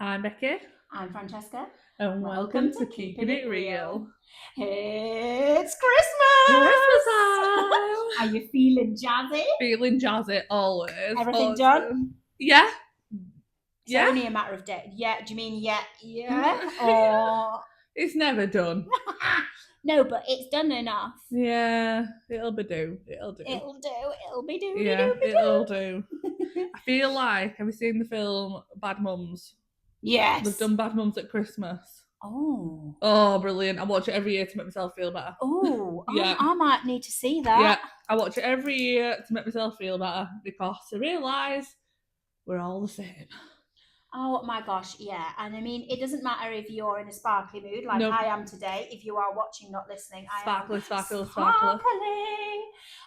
I'm Becky. I'm Francesca. And welcome to Keeping It Real. It's Christmas! Christmas time! Are you feeling jazzy? Feeling jazzy always. Everything done? Yeah. It's only a matter of days. Yeah, do you mean yeah? Or... It's never done. No, but it's done enough. Yeah, it'll be do. It'll be do. It'll do. I feel like, have you seen the film Bad Mums? Yes. They've done Bad Mums at Christmas. Oh, brilliant. I watch it every year to make myself feel better. Yeah. I might need to see that. Yeah, I watch it every year to make myself feel better because I realise we're all the same. Oh my gosh, yeah. And I mean, it doesn't matter if you're in a sparkly mood like I am today. If you are watching, not listening, sparkly. Sparkling.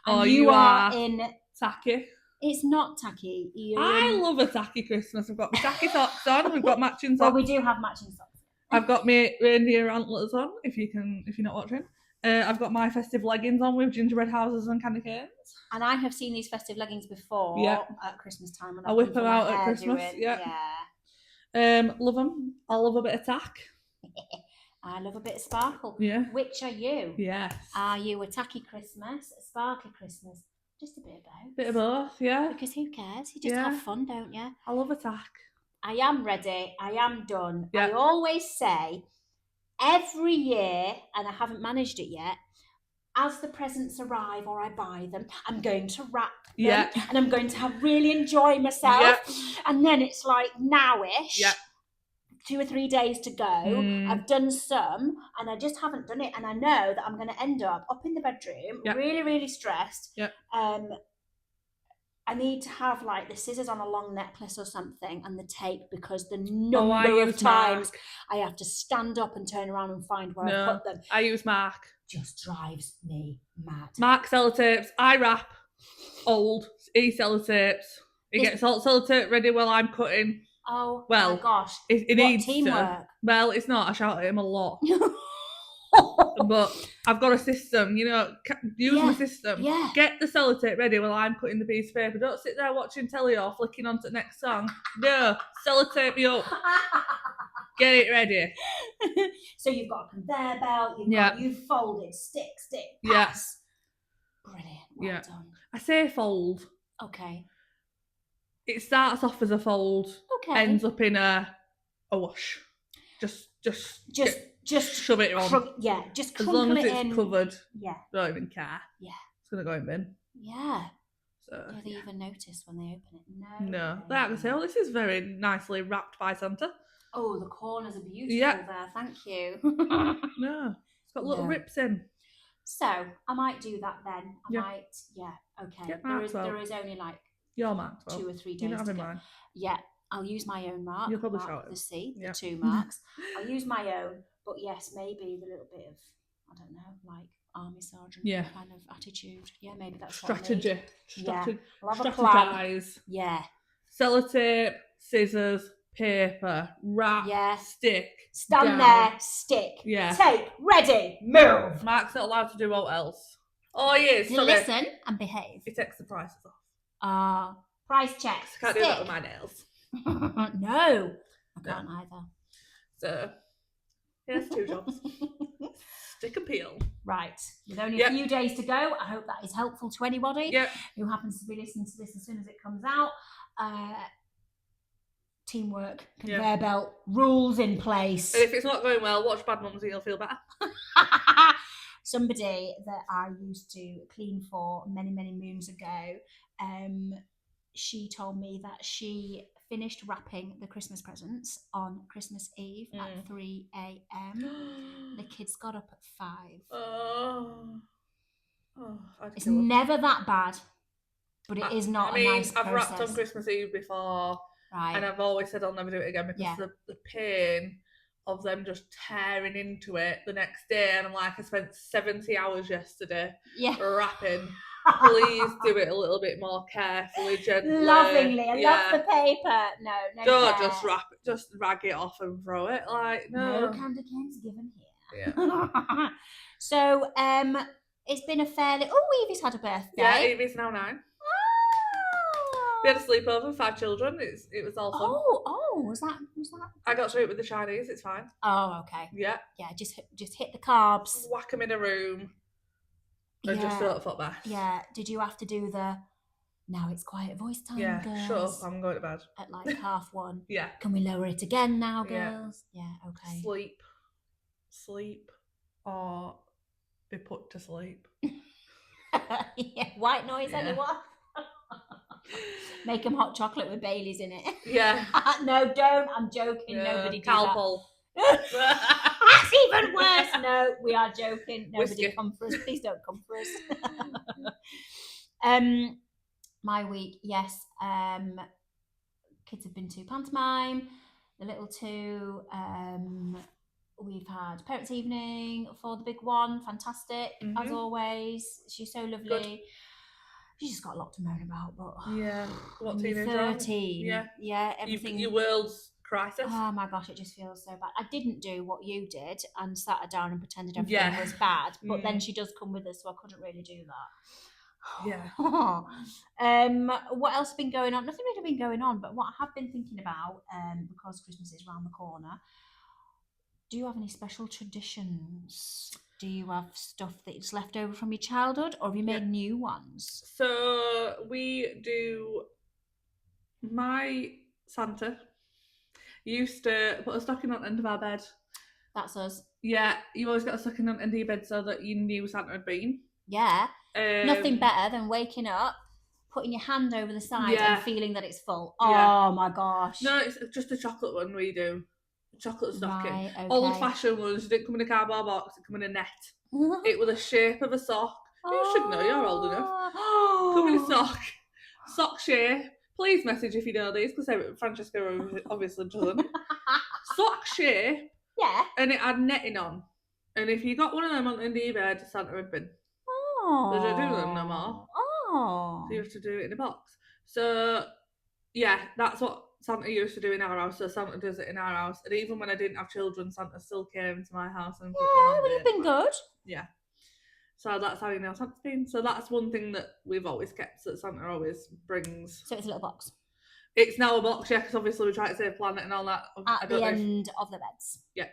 And you are in tacky. It's not tacky. I love a tacky Christmas. I've got my tacky socks on. We've got matching socks. Well, we do have matching socks. I've got my reindeer antlers on. If you're not watching, I've got my festive leggings on with gingerbread houses and candy canes. And I have seen these festive leggings before at Christmas time. I whip them out at Christmas. Yeah. Love them. I love a bit of tack. I love a bit of sparkle. Yeah. Which are you? Yes. Are you a tacky Christmas, a sparkly Christmas? Just a bit of both. Bit of both, yeah. Because who cares? You just have fun, don't you? I love a tack. I am ready. I am done. Yeah. I always say every year, and I haven't managed it yet, as the presents arrive or I buy them, I'm going to wrap them and I'm going to really enjoy myself. Yeah. And then it's like now-ish. Yeah. 2 or 3 days to go. I've done some and I just haven't done it. And I know that I'm going to end up in the bedroom, really, really stressed. Yeah. I need to have like the scissors on a long necklace or something and the tape because the number of times I have to stand up and turn around and find where I put them. I use Mark. Just drives me mad. Mark sellotapes. I wrap old. He sellotapes. He gets all sellotape ready while I'm cutting. Oh my gosh. It needs teamwork. Well, it's not. I shout at him a lot. But I've got a system, use my system. Yeah. Get the sellotape ready while I'm cutting the piece of paper. Don't sit there watching telly or flicking on to the next song. No, sellotape me up. Get it ready. So you've got a conveyor belt, you've folded, stick, pass. Yes. Brilliant. Well done. I say fold. Okay. It starts off as a fold. Okay. Ends up in a wash. Just shove it on. Just as long as it's in. covered. Yeah. Don't even care. Yeah. It's gonna go in bin. Yeah. So, do they even notice when they open it? No. They have to say, this is very nicely wrapped by Santa. Oh, the corners are beautiful there. Thank you. No. It's got little rips in. So I might do that then. Okay. There is only like your mark 2 or 3 days. You're not having mine. Yeah. I'll use my own mark. You'll probably shout it. The C, the 2 marks. I'll use my own, but yes, maybe the little bit of, I don't know, like army sergeant kind of attitude. Yeah, maybe that's strategy. I'll have a plan. Yeah. Sellotape, scissors, paper, wrap, stick. Stand there, stick. Yeah. Tape, ready, move. Mark's not allowed to do what else. Oh, yes. Listen and behave. He takes the prices off. Price checks. Can't do that with my nails. No, I can't either. So, here's 2 jobs. Stick and peel. Right. With only a few days to go, I hope that is helpful to anybody who happens to be listening to this as soon as it comes out. Teamwork, conveyor belt, rules in place. And if it's not going well, watch Bad Mums and you'll feel better. Somebody that I used to clean for many, many moons ago, she told me that she finished wrapping the Christmas presents on Christmas Eve at 3 a.m. The kids got up at 5. It's never that bad, but it is not a nice process. I've wrapped on Christmas Eve before, and I've always said I'll never do it again because the pain of them just tearing into it the next day, and I'm like, I spent 70 hours yesterday wrapping. Please do it a little bit more carefully, gently. Lovingly. I love the paper. No. Don't just wrap it, just rag it off and throw it. Like, no. No candy canes given here. Yeah. So, it's been a fairly... Oh, Evie's had a birthday. Yeah, Evie's now 9. We had a sleepover, 5 children. It was all fun. Was that? I got through it with the Chinese. It's fine. Oh, okay. Yeah. Yeah, just hit the carbs. Whack them in a room. And just do it for best. Yeah. Did you have to do the? Now it's quiet voice time, girls. Shut up, I'm going to bed. At like 1:30. Yeah. Can we lower it again now, girls? Yeah, okay. Sleep, or be put to sleep. Yeah, white noise, anyone? Make them hot chocolate with Baileys in it. Yeah. No, don't. I'm joking. Nobody do Calpol. that. That's even worse. No, we are joking. Nobody come for us. Please don't come for us. My week, yes. Kids have been to pantomime. The little two. We've had parents' evening for the big one. Fantastic, as always. She's so lovely. Good. She's just got a lot to moan about, but what teenager? 13. Yeah, everything. Your world's crisis. Oh my gosh, it just feels so bad. I didn't do what you did and sat her down and pretended everything was bad, but then she does come with us, so I couldn't really do that. What else has been going on? Nothing really been going on, but what I have been thinking about, because Christmas is around the corner, do you have any special traditions? Do you have stuff that's left over from your childhood, or have you made new ones? So we do. My Santa used to put a stocking on the end of our bed. That's us. Yeah, you always got a stocking on the end of your bed so that you knew Santa had been. Yeah. Nothing better than waking up, putting your hand over the side and feeling that it's full. Oh my gosh. No, it's just a chocolate one we do. Chocolate stocking. Right, okay. Old fashioned ones didn't come in a cardboard box, it come in a net. It was the shape of a sock. You should know, you're old enough. Come in a sock. Sock shape. Please message if you know these, because Francesca obviously doesn't. Sock shape. Yeah. And it had netting on. And if you got one of them on the end of your bed, Santa had been. They don't do them no more. So you have to do it in a box. So yeah, that's what Santa used to do in our house. So Santa does it in our house. And even when I didn't have children, Santa still came to my house and put one on. Well, you've been good. Yeah. So that's how you know Santa's been. So that's one thing that we've always kept, that Santa always brings. So it's a little box. It's now a box, yeah, because obviously we try to save planet and all that. At the end of the beds. Yeah.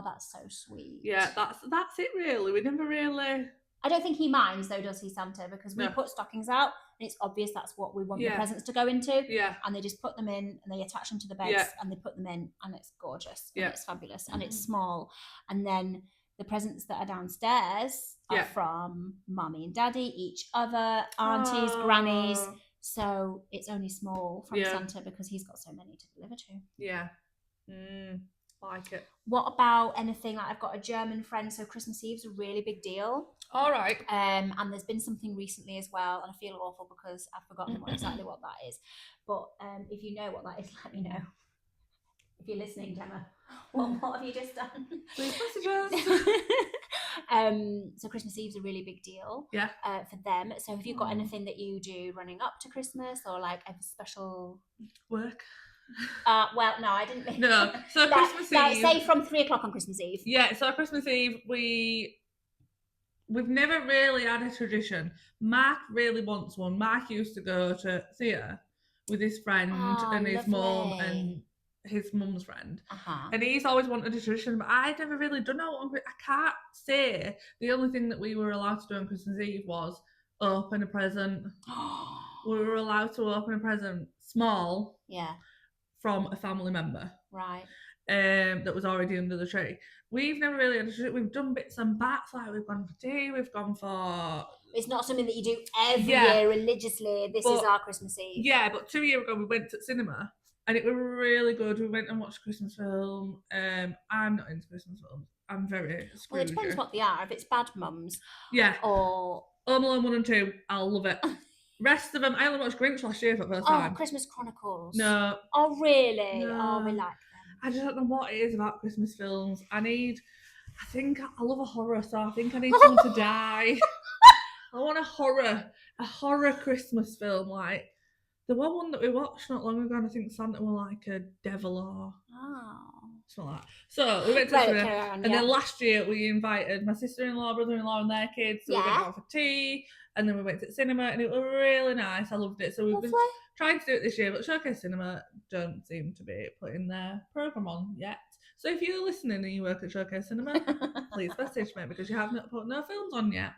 That's so sweet. Yeah, that's it really. We never really. I don't think he minds though, does he, Santa? Because we put stockings out and it's obvious that's what we want the presents to go into. Yeah. And they just put them in and they attach them to the beds and they put them in and it's gorgeous. And it's fabulous. And it's small. And then the presents that are downstairs are from Mummy and Daddy, each other, aunties, grannies. So it's only small from Santa because he's got so many to deliver to. Yeah. Like it. What about anything like I've got a German friend, so Christmas Eve's a really big deal. All right. And there's been something recently as well, and I feel awful because I've forgotten exactly what that is. But if you know what that is, let me know. If you're listening, Gemma, what have you just done? Please messages. So Christmas Eve's a really big deal. Yeah. For them. So have you got anything that you do running up to Christmas, or like a special work? Well, no, I didn't. No. So Christmas Eve. Say from 3:00 on Christmas Eve. Yeah. So Christmas Eve, we've never really had a tradition. Mark really wants one. Mark used to go to theatre with his friend and his mum and his mum's friend. And he's always wanted a tradition, but I'd never really done it. I can't say. The only thing that we were allowed to do on Christmas Eve was open a present. We were allowed to open a present small. Yeah. From a family member. Right. That was already under the tree. We've never really understood. We've done bits and bats, like we've gone for tea, we've gone for. It's not something that you do every year religiously. This is our Christmas Eve. Yeah, but 2 years ago we went to cinema and it was really good. We went and watched a Christmas film. I'm not into Christmas films. I'm very Scrooge. Well, it depends what they are. If it's Bad Mums. Yeah. Or Home Alone 1 and 2, I'll love it. Rest of them, I only watched Grinch last year for the first time. Christmas Chronicles. No. Oh, really? No. Oh, we like them. I just don't know what it is about Christmas films. I love a horror, so I think I need someone to die. I want a horror Christmas film. Like, the one that we watched not long ago, and I think Santa was like a devil or Something like that. So we went to cinema, and then last year we invited my sister-in-law, brother-in-law, and their kids. So we went out for tea, and then we went to the cinema, and it was really nice. I loved it. So we've been trying to do it this year, but Showcase Cinema don't seem to be putting their programme on yet. So if you're listening and you work at Showcase Cinema, please message me because you have not put no films on yet.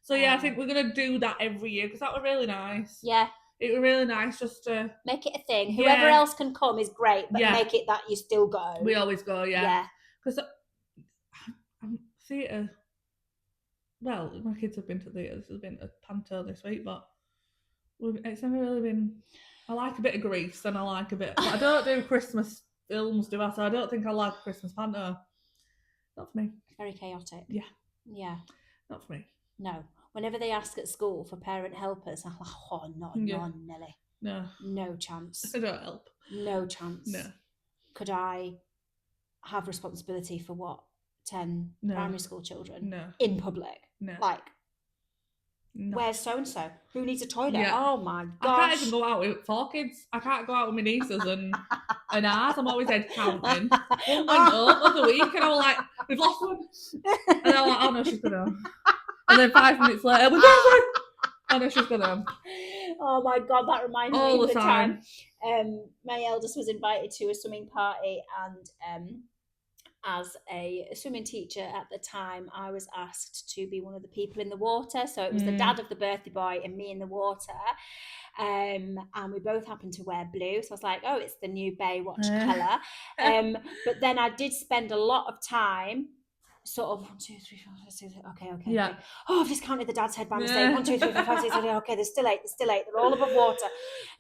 So yeah, I think we're gonna do that every year because that was really nice. Yeah. It was really nice just to make it a thing. Whoever else can come is great, but make it that you still go. We always go, yeah. Because theatre. Well, my kids have been to theatres. There's been a panto this week, but it's never really been. I like a bit of Grease and I like a bit. But I don't do Christmas films, do I? So I don't think I like Christmas panto. Not for me. Very chaotic. Yeah. Yeah. Not for me. No. Whenever they ask at school for parent helpers, I'm like, oh, not Nelly. No. No chance. I don't help. No chance. No. Could I have responsibility for what? 10 primary school children? No. In public? No. Like, no. Where's so-and-so? Who needs a toilet? Yeah. Oh my gosh. I can't even go out with 4 kids. I can't go out with my nieces and ours. I'm always head counting. One went up of the week and I was like, we've lost one. And I was like, oh no, she's gone home. And then 5 minutes later, we're going. Oh no, she's gone home. Oh my God, that reminds me all of the time. My eldest was invited to a swimming party, and as a swimming teacher at the time, I was asked to be one of the people in the water. So it was the dad of the birthday boy and me in the water. And we both happened to wear blue. So I was like, oh, it's the new Baywatch colour. But then I did spend a lot of time sort of 1, 2, 3, 4, 5, 6, okay. Yeah. Oh, I've just counted the dad's head by mistake. 1, 2, 3, 4, 5, 6, 7, okay, there's still 8. They're all above water.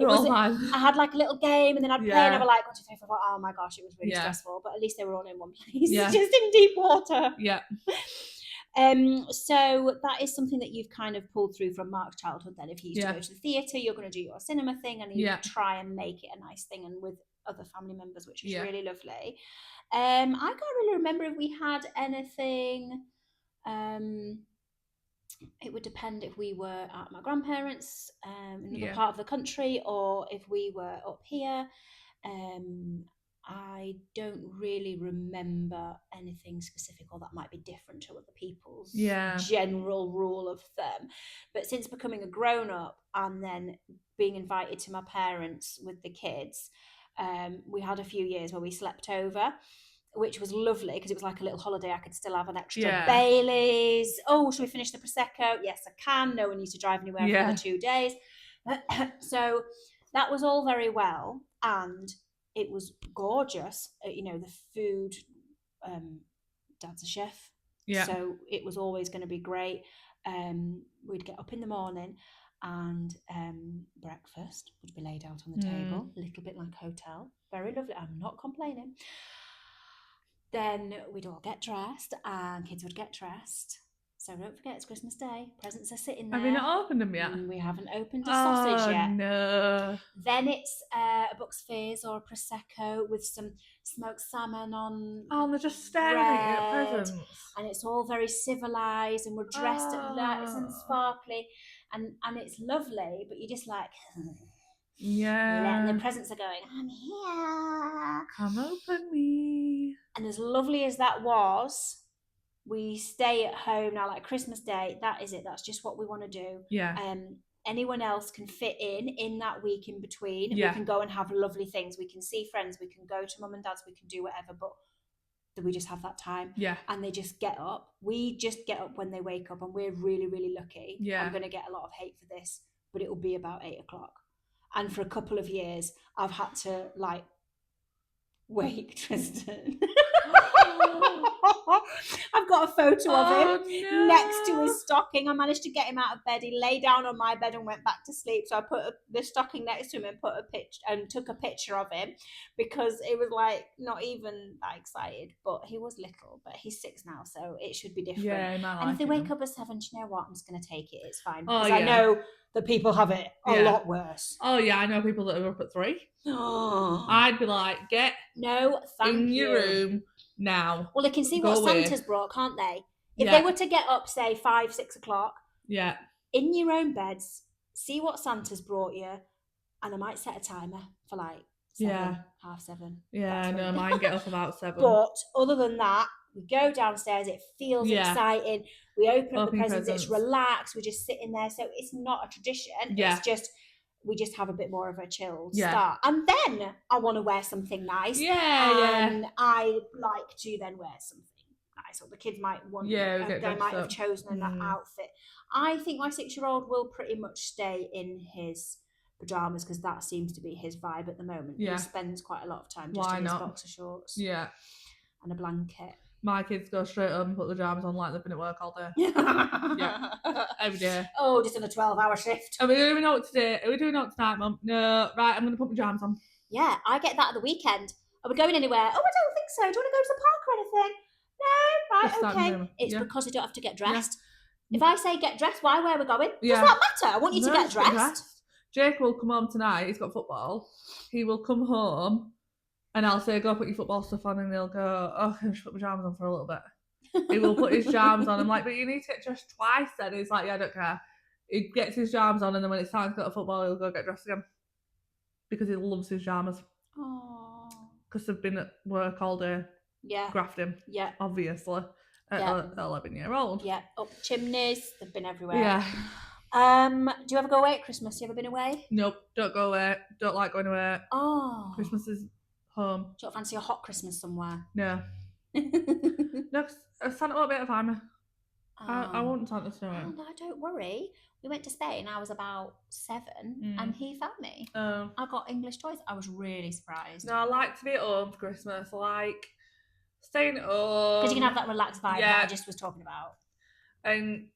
I had like a little game and then I'd play and I was like 1, 2, 3, 4, 5. Oh my gosh, it was really stressful. But at least they were all in one place, just in deep water. Yeah. So that is something that you've kind of pulled through from Mark's childhood then. If he used to go to the theatre, you're going to do your cinema thing and you try and make it a nice thing and with other family members, which is really lovely. I can't really remember if we had anything. It would depend if we were at my grandparents' in another part of the country or if we were up here. I don't really remember anything specific or that might be different to other people's general rule of thumb. But since becoming a grown-up and then being invited to my parents with the kids, we had a few years where we slept over, which was lovely because it was like a little holiday. I could still have an extra Baileys. Oh, should we finish the Prosecco? Yes, I can. No one needs to drive anywhere for the 2 days. So that was all very well. And it was gorgeous. The food, Dad's a chef. Yeah. So it was always going to be great. We'd get up in the morning and breakfast would be laid out on the table, a little bit like a hotel. Very lovely. I'm not complaining. Then we'd all get dressed and kids would get dressed. So don't forget, it's Christmas Day. Presents are sitting there. Have you not opened them yet? We haven't opened a sausage yet. No. Then it's a Bucks Fizz or a Prosecco with some smoked salmon on. Oh, they're just staring at your presents. And it's all very civilised and we're dressed nice and sparkly. And it's lovely, but you're just like... Yeah. And the presents are going, I'm here. Come open me. And as lovely as that was... We stay at home now, like Christmas Day. That is it. That's just what we want to do. Yeah. Anyone else can fit in that week in between. Yeah. We can go and have lovely things. We can see friends. We can go to mum and dad's. We can do whatever. But we just have that time. Yeah. And they just get up. We just get up when they wake up, and we're really, really lucky. Yeah. I'm going to get a lot of hate for this, but it will be about 8 o'clock. And for a couple of years, I've had to wake Tristan. I've got a photo of him next to his stocking. I managed to get him out of bed. He lay down on my bed and went back to sleep. So I put the stocking next to him and took a picture of him because it was not even that excited. But he was little, but he's 6 now, so it should be different. Yeah, and if they wake up at 7, do you know what? I'm just going to take it. It's fine because I know that people have it a lot worse. Oh yeah, I know people that are up at 3. Oh. I'd be like, get in your room now. Well, they can see what Santa's brought, can't they? If they were to get up, say 5, 6 o'clock, in your own beds, see what Santa's brought you, and I might set a timer for 7:30. Yeah, no, mine get up about 7. But other than that, we go downstairs. It feels exciting. We open up the presents. It's relaxed. We're just sitting there. So it's not a tradition. It's just we just have a bit more of a chilled start. And then I want to wear something nice. And I like to then wear something nice. Or the kids might want. They might have chosen an outfit. I think my 6-year-old will pretty much stay in his pajamas because that seems to be his vibe at the moment. He spends quite a lot of time just in his boxer shorts and a blanket. My kids go straight home and put the pajamas on like they've been at work all day. Every day. Oh, just on a 12-hour shift. Are we doing out today? Are we doing out tonight, Mum? No, right, I'm going to put my pajamas on. Yeah, I get that at the weekend. Are we going anywhere? Oh, I don't think so. Do you want to go to the park or anything? No, right, okay. It's because I don't have to get dressed. If I say get dressed, why, where we're going? Does that matter? I want you to get dressed. Jake will come home tonight. He's got football. He will come home and I'll say, go put your football stuff on, and he'll go, oh, can I just put my pajamas on for a little bit? He will put his pajamas on. I'm like, but you need to get dressed twice then. He's like, yeah, I don't care. He gets his pajamas on, and then when it's time to go to football, he'll go get dressed again. Because he loves his pajamas. Aww. Because they've been at work all day. Yeah. Grafting. Yeah. Obviously. At 11-year-old. Yeah. Up chimneys. They've been everywhere. Yeah. Do you ever go away at Christmas? You ever been away? Nope, don't go away. Don't like going away. Oh. Christmas is home. Do you fancy a hot Christmas somewhere? No. No, Santa won't be able to find me. I want Santa to know it. Oh, no, don't worry. We went to Spain. I was about 7 and he found me. I got English toys. I was really surprised. No, I like to be at home for Christmas. I like staying at home. Because you can have that relaxed vibe that I just was talking about. And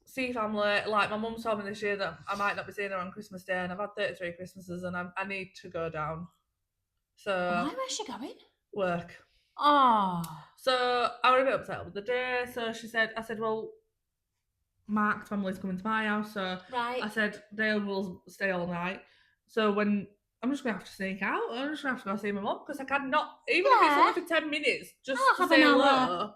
see family. Like, my mum told me this year that I might not be seeing her on Christmas Day, and I've had 33 Christmases and I need to go down. So why? Where's she going? Work. Oh. So I was a bit upset with the day. So I said, well, Mark's family's coming to my house. So I said, Dale will stay all night. So when I'm just going to have to sneak out. I'm just going to have to go see my mum because I cannot, even if it's only for 10 minutes, just to say hello.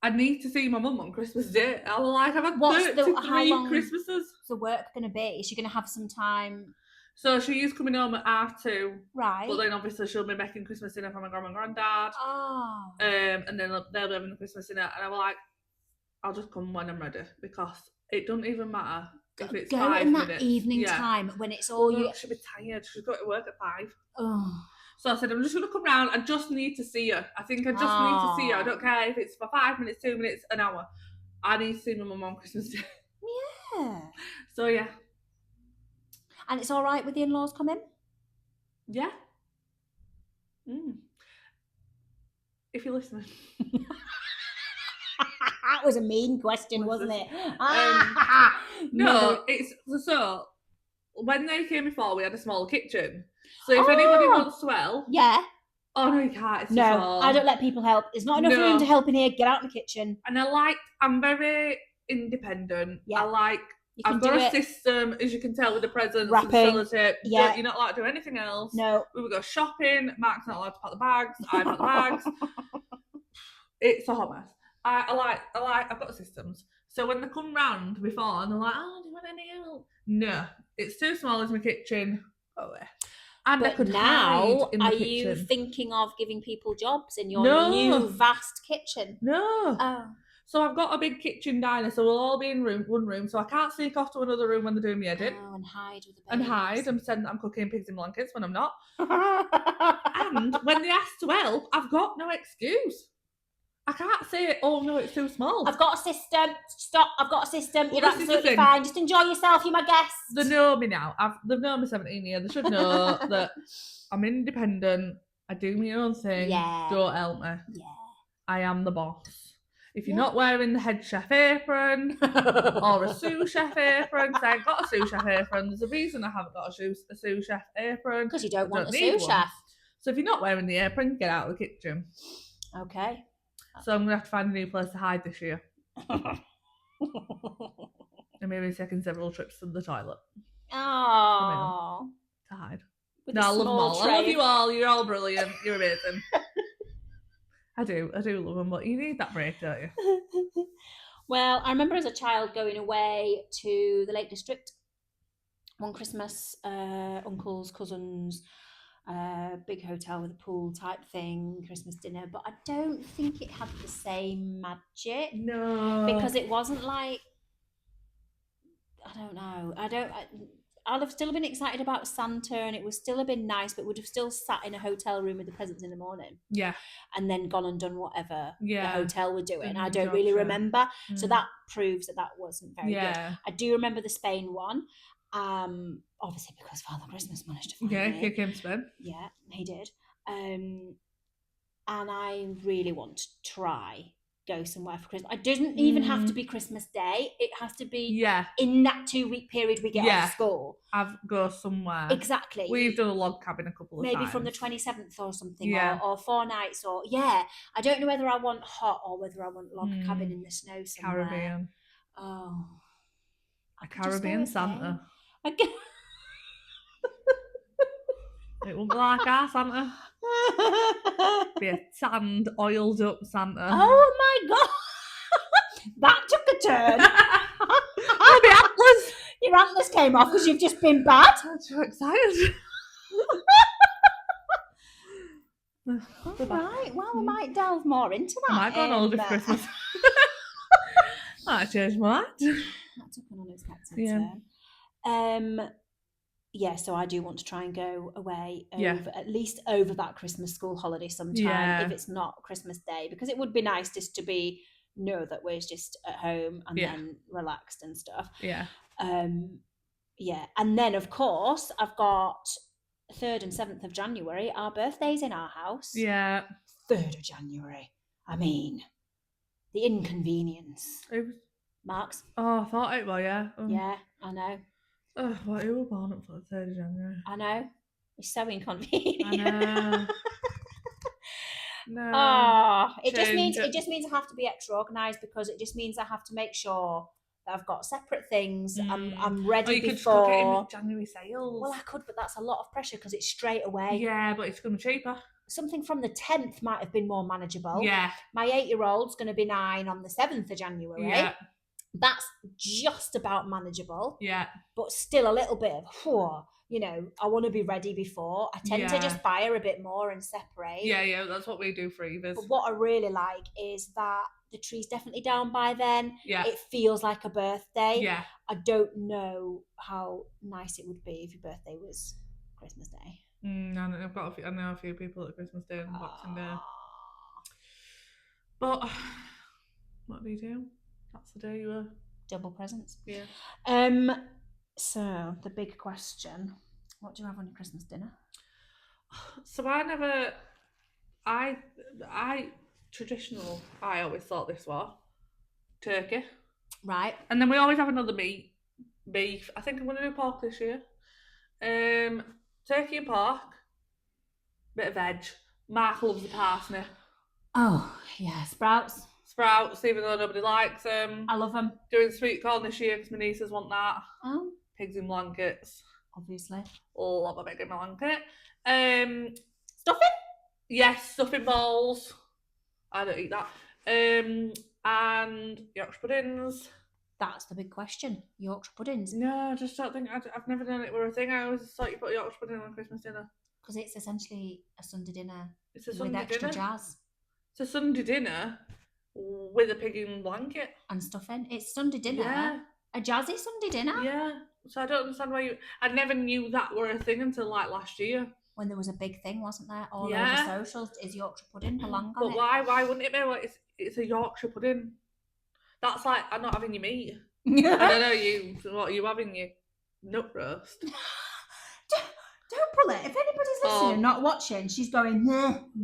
I need to see my mum on Christmas Day. I've had 33 Christmases. What's the work going to be? Is she going to have some time? So she is coming home at 2:30. Right. But then obviously she'll be making Christmas dinner for my grandma and granddad. Oh. And then they'll be having the Christmas dinner. And I was like, I'll just come when I'm ready because it doesn't even matter if it's 5 minutes. Go in that evening time when it's all you... She'll be tired. She's got to work at 5. Oh. So I said, I'm just going to come round. I just need to see her. I think I just need to see her. I don't care if it's for 5 minutes, 2 minutes, an hour. I need to see my mum on Christmas Day. Yeah. So, yeah. And it's all right with the in-laws coming? Yeah. If you're listening. That was a mean question, wasn't it? No, it's... So, when they came before, we had a smaller kitchen. So if anybody wants to help... Yeah. Oh, no, you can't. It's no, small. I don't let people help. There's not enough room to help in here. Get out in the kitchen. And I'm very independent. Yeah. I've got a system, as you can tell, with the presents and sellotape. Yeah. You're not allowed to do anything else. No. We would go shopping. Mark's not allowed to pack the bags. I pack the bags. It's a hot mess. I've got systems. So when they come round before and they're like, oh, do you want any help? No. It's too small as my kitchen. Oh, yeah. And but I could now, hide in the kitchen. Are you thinking of giving people jobs in your new vast kitchen? No. Oh. So I've got a big kitchen diner, so we'll all be in one room, so I can't sneak off to another room when they're doing my edit. Oh, and hide with the babies. And hide and pretend that I'm cooking pigs in blankets when I'm not. And when they ask to help, I've got no excuse. I can't say, oh no, it's too small. I've got a system. Stop, I've got a system. You're absolutely fine. Just enjoy yourself. You're my guest. They know me now. They've known me 17 years. They should know that I'm independent. I do my own thing. Yeah. Don't help me. Yeah. I am the boss. If you're not wearing the head chef apron or a sous chef apron, because I ain't got a sous chef apron, there's a reason I haven't got a sous chef apron. Because you don't want a sous chef. So if you're not wearing the apron, get out of the kitchen. Okay. So I'm going to have to find a new place to hide this year. And maybe taking several trips to the toilet. Oh. To hide. No, I love them all. I love you all. You're all brilliant. You're amazing. I do love them, but you need that break, don't you? Well, I remember as a child going away to the Lake District one Christmas, uncles, cousins, big hotel with a pool type thing, Christmas dinner, but I don't think it had the same magic. No. Because it wasn't like, I don't know. I'd have still been excited about Santa and it would still have been nice, but would have still sat in a hotel room with the presents in the morning. Yeah. And then gone and done whatever the hotel were doing. In I don't really Yorkshire. remember. So that proves that wasn't very good. Yeah. I do remember the Spain one. Obviously because Father Christmas managed to find me. He came to Spain. Yeah, he did. And I really want to try go somewhere for Christmas. It doesn't even have to be Christmas Day. It has to be in that 2-week period we get off school. Go somewhere. Exactly. We've done a log cabin a couple of times. Maybe from the 27th or something, or 4 nights, or I don't know whether I want hot or whether I want log cabin in the snow somewhere. Caribbean. Oh. A Caribbean Santa. It won't be like our Santa. Be a tanned, oiled up Santa. Oh my god! That took a turn. Oh, my antlers! Your antlers came off because you've just been bad. I'm so excited. Right, well, we might delve more into that. I might go on holiday for Christmas. Might change my mind. That took an unexpected turn. So I do want to try and go away at least over that Christmas school holiday sometime, if it's not Christmas Day, because it would be nice just to know that we're just at home and then relaxed and stuff. And then of course I've got 3rd and 7th of January, our birthdays in our house. 3rd of January. I mean, the inconvenience. Mark's. Oh, I thought it was, yeah. Yeah, I know. Oh, well, you were born up for the 3rd of January. I know. It's so inconvenient. I know. No. It just means I have to be extra organised, because it just means I have to make sure that I've got separate things. I'm ready before. You could just get in January sales. Well, I could, but that's a lot of pressure because it's straight away. Yeah, but it's going to be cheaper. Something from the 10th might have been more manageable. Yeah. My 8-year-old's going to be 9 on the 7th of January. Yeah. That's just about manageable. Yeah. But still a little bit of, I want to be ready before. I tend to just fire a bit more and separate. Yeah, that's what we do for Eva's. But what I really like is that the tree's definitely down by then. Yeah. It feels like a birthday. Yeah. I don't know how nice it would be if your birthday was Christmas Day. I know a few people at Christmas Day and Boxing Day. But what do you do? That's the day you were double presents. Yeah. So the big question: what do you have on your Christmas dinner? So I traditional. I always thought this was turkey. Right. And then we always have another beef. I think I'm going to do pork this year. Turkey and pork. Bit of veg. Mark loves the parsnip. Oh yeah, sprouts, even though nobody likes them. I love them. Doing sweet corn this year because my nieces want that. Oh. Pigs in blankets. Obviously. Love a pig in blanket. Stuffing? Yes, stuffing balls. I don't eat that. And Yorkshire puddings. That's the big question. Yorkshire puddings. No, I just don't think I've never done it were a thing. I always thought you put Yorkshire pudding on Christmas dinner. Because it's essentially a Sunday dinner. It's a Sunday with extra dinner. jazz. It's a Sunday dinner with a pig in blanket. And stuffing. It's Sunday dinner. Yeah. A jazzy Sunday dinner. Yeah. So I don't understand why I never knew that were a thing until like last year. When there was a big thing, wasn't there? All over socials. Is Yorkshire pudding along on it? But why wouldn't it be? Well, it's a Yorkshire pudding. That's like, I'm not having your meat. I don't know you. What are you having? Your nut roast? Don't pull it. If anybody's listening and not watching, she's going,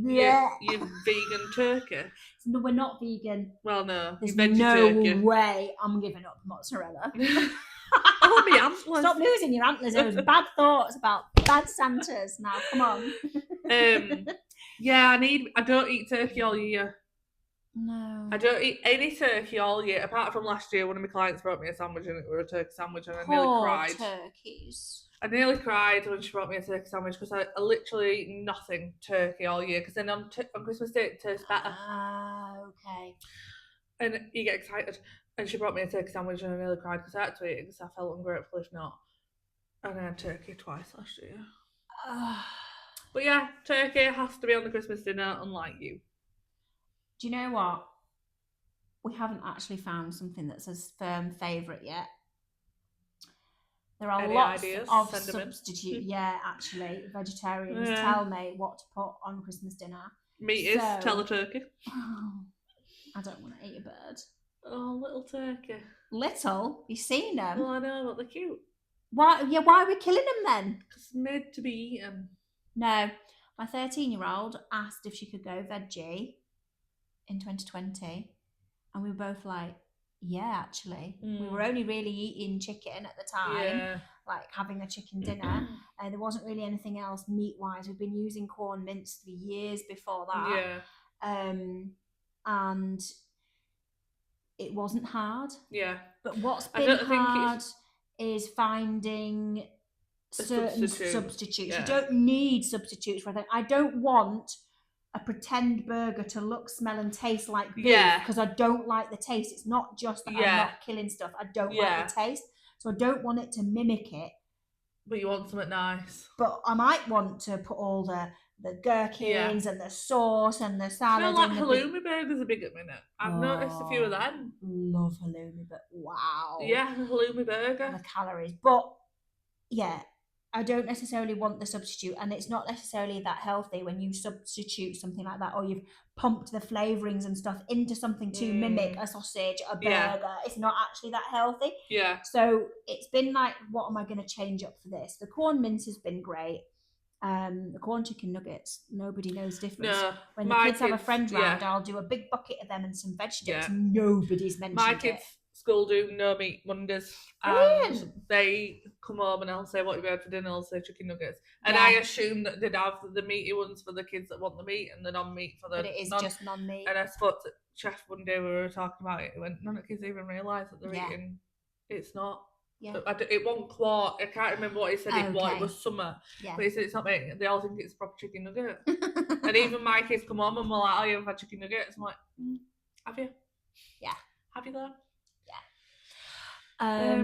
yeah. You're vegan turkey. No, we're not vegan. Well, no. There's no turkey. way I'm giving up mozzarella. Oh, my antlers. Stop losing your antlers. Those bad thoughts about bad Santas. Now, come on. Yeah, I don't eat turkey all year. No. I don't eat any turkey all year, apart from last year. One of my clients brought me a sandwich and it was a turkey sandwich and I nearly cried. Turkeys. I nearly cried when she brought me a turkey sandwich because I literally eat nothing turkey all year, because then on Christmas Day it tastes better. Ah, okay. And you get excited. And she brought me a turkey sandwich and I nearly cried because I had to eat it because I felt ungrateful if not. And I had turkey twice last year. But yeah, turkey has to be on the Christmas dinner, unlike you. Do you know what? We haven't actually found something that's a firm favourite yet. There are Any lots ideas? of Send them in. substitute. Yeah, actually, vegetarians Yeah. tell me what to put on Christmas dinner. Meat is tell a turkey. I don't want to eat a bird. Oh, little turkey. Little? You seen them? Well, I know, but they're cute. Why? Yeah, why are we killing them then? Because made to be eaten. No, my 13-year-old asked if she could go veggie in 2020, and we were both like, yeah, actually. We were only really eating chicken at the time, like having a chicken dinner. There wasn't really anything else meat-wise. We've been using corn mince for years before that. And it wasn't hard. Yeah. But what's been hard is finding certain substitutes. Yeah. You don't need substitutes for anything. I don't want a pretend burger to look, smell and taste like beef because I don't like the taste. It's not just that I'm not killing stuff. I don't like the taste. So I don't want it to mimic it. But you want something nice. But I might want to put all the gherkins and the sauce and the salad. I feel like halloumi burgers are big at the minute. I've noticed a few of them. Love halloumi, but wow. Yeah, the halloumi burger. And the calories. But yeah, I don't necessarily want the substitute, and it's not necessarily that healthy when you substitute something like that, or you've pumped the flavourings and stuff into something to mimic a sausage, a burger. It's not actually that healthy. Yeah. So it's been like, what am I going to change up for this? The corn mince has been great. The corn chicken nuggets, nobody knows difference. No, when the kids have a friend round, I'll do a big bucket of them and some vegetables. Nobody's mentioned my kids' school do no meat Mondays. Brilliant. And they come home and I'll say, what have you had for dinner? I'll say chicken nuggets. And I assume that they'd have the meaty ones for the kids that want the meat and the non-meat for the But it is just non-meat. And I spoke to Chef one day, we were talking about it. He went, none of the kids even realise that they're eating. It's not. Yeah. It wasn't quart. I can't remember what he said it was. It was summer. Yeah. But he said it's not meat. They all think it's a proper chicken nugget. And even my kids come home and we're like, oh, you've had chicken nuggets? I'm like, have you? Yeah. Have you though? Yeah.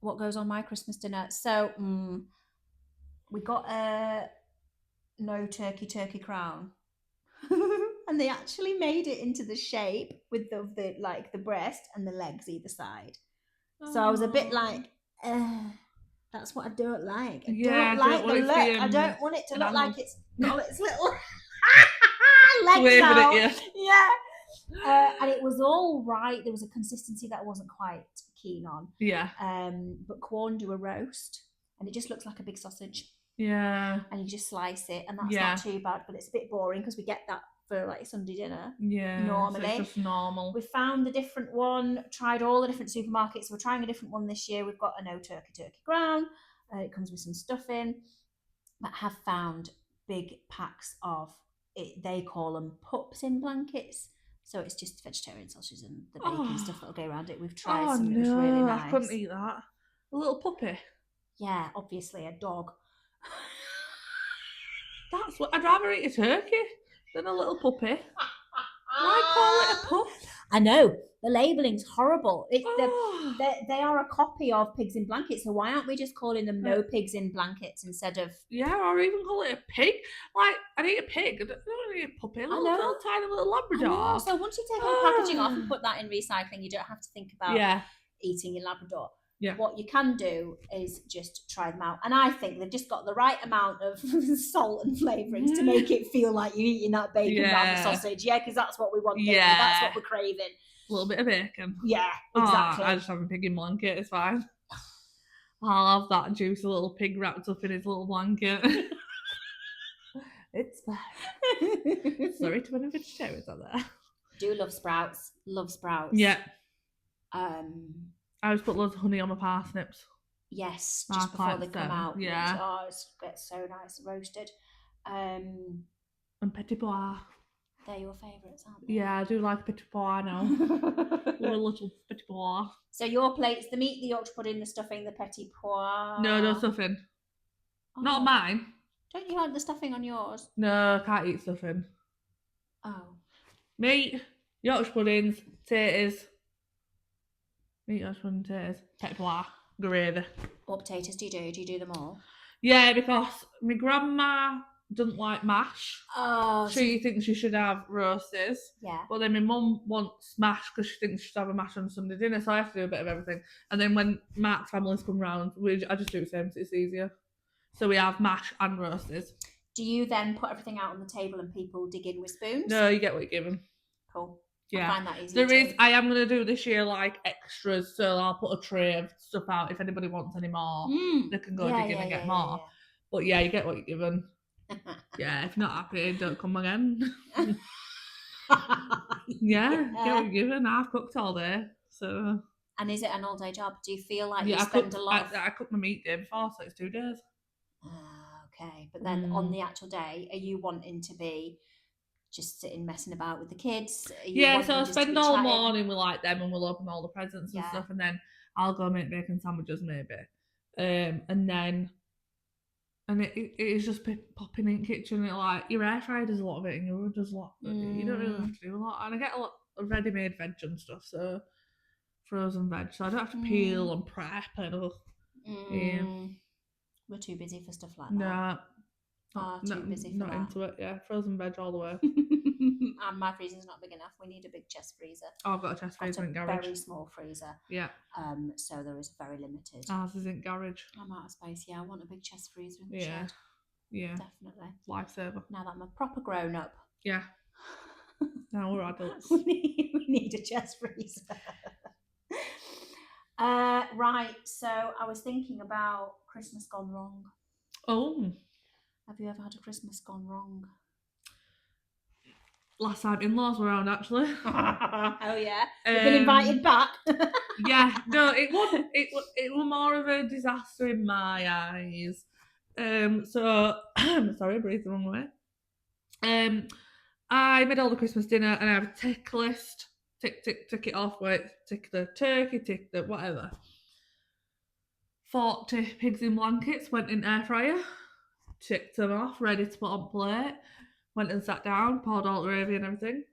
What goes on my Christmas dinner? So we got a no turkey crown. And they actually made it into the shape with the like the breast and the legs either side. So I was a bit like, that's what I don't like. I don't like the look. I don't want it to look like it's got its little legs out. Yeah. And it was all right. There was a consistency that I wasn't quite keen on. Yeah. But Corn do a roast, and it just looks like a big sausage. Yeah. And you just slice it, and that's not too bad. But it's a bit boring because we get that for like Sunday dinner. Yeah. Normally. So it's just normal. We found a different one, tried all the different supermarkets. We're trying a different one this year. We've got a no turkey crown. It comes with some stuffing. But have found big packs of it. They call them pups in blankets. So it's just vegetarian sausages and the bacon stuff that'll go around it. We've tried some. It was really nice. I couldn't eat that. A little puppy. Yeah, obviously a dog. That's what I'd rather eat a turkey than a little puppy. Why call it a pup? I know. The labelling's horrible. They are a copy of Pigs in Blankets, so why aren't we just calling them No Pigs in Blankets instead of... Yeah, or even call it a pig. Like, I'd eat a pig. I don't need a puppy. A little tiny little Labrador. So once you take all the packaging off and put that in recycling, you don't have to think about eating your Labrador. Yeah. What you can do is just try them out. And I think they've just got the right amount of salt and flavourings to make it feel like you're eating that bacon around the sausage. Yeah, because that's what we want. Yeah. That's what we're craving. A little bit of bacon. Yeah, exactly. I just have a pig in blanket, it's fine. I'll have that juicy little pig wrapped up in his little blanket. It's fine. Sorry to any vegetarians out there. Do love sprouts. Love sprouts. Yeah. I always put loads of honey on my parsnips. Yes, just before they come out. Yeah. It gets so nice roasted. And petit pois. They're your favourites, aren't they? Yeah, I do like petit pois now. Or a little petit pois. So your plates, the meat, the Yorkshire pudding, the stuffing, the petit pois. No stuffing. Oh. Not mine. Don't you like the stuffing on yours? No, I can't eat stuffing. Oh. Meat, Yorkshire puddings, taters. Meat, Yorkshire pudding, taters, petit pois, gravy. What potatoes do you do? Do you do them all? Yeah, because my grandma doesn't like mash. Oh, she thinks you should have roasties. Yeah. But then my mum wants mash because she thinks she should have a mash on Sunday dinner, so I have to do a bit of everything. And then when Mark's families come round, I just do the same, so it's easier. So we have mash and roasties. Do you then put everything out on the table and people dig in with spoons? No, you get what you're given. Cool. Yeah. I find that easy. There is, I am going to do this year like extras, so I'll put a tray of stuff out. If anybody wants any more, they can go dig in and get more. Yeah. But yeah, you get what you're given. Yeah, if you're not happy, don't come again. Yeah, get what you're given. I've cooked all day, so. And is it an all-day job? Do you feel like you spend a lot? I cooked my meat day before, so it's 2 days. Okay, but then on the actual day, are you wanting to be just sitting messing about with the kids? Yeah, so I'll spend all morning with like them, and we'll open all the presents and stuff, and then I'll go make bacon sandwiches maybe, and then. And it is just popping in the kitchen. Like your air fryer does a lot of it, and your oven does a lot. You don't really have to do a lot. And I get a lot of ready-made veg and stuff, so frozen veg, so I don't have to peel and prep and all. Yeah. We're too busy for stuff like that. Too busy for not that. into it. Yeah, frozen veg all the way. And my freezer's not big enough. We need a big chest freezer. Oh, I've got a chest freezer in garage. Very small freezer. Yeah. So there is very limited. Ours is in garage. I'm out of space. Yeah, I want a big chest freezer in the shed. Yeah. Definitely. Lifesaver. Now that I'm a proper grown up. Yeah. Now we're adults. we need a chest freezer. Right. So I was thinking about Christmas gone wrong. Oh. Have you ever had a Christmas gone wrong? Last time in-laws were around, actually. Oh yeah, you've been invited back. Yeah, no, it was more of a disaster in my eyes. So sorry, I breathed the wrong way. I made all the Christmas dinner and I have a tick list. Tick it off. Wait, tick the turkey, tick the whatever. 40 pigs in blankets went in air fryer. Ticked them off, ready to put on plate. Went and sat down, poured all the gravy and everything,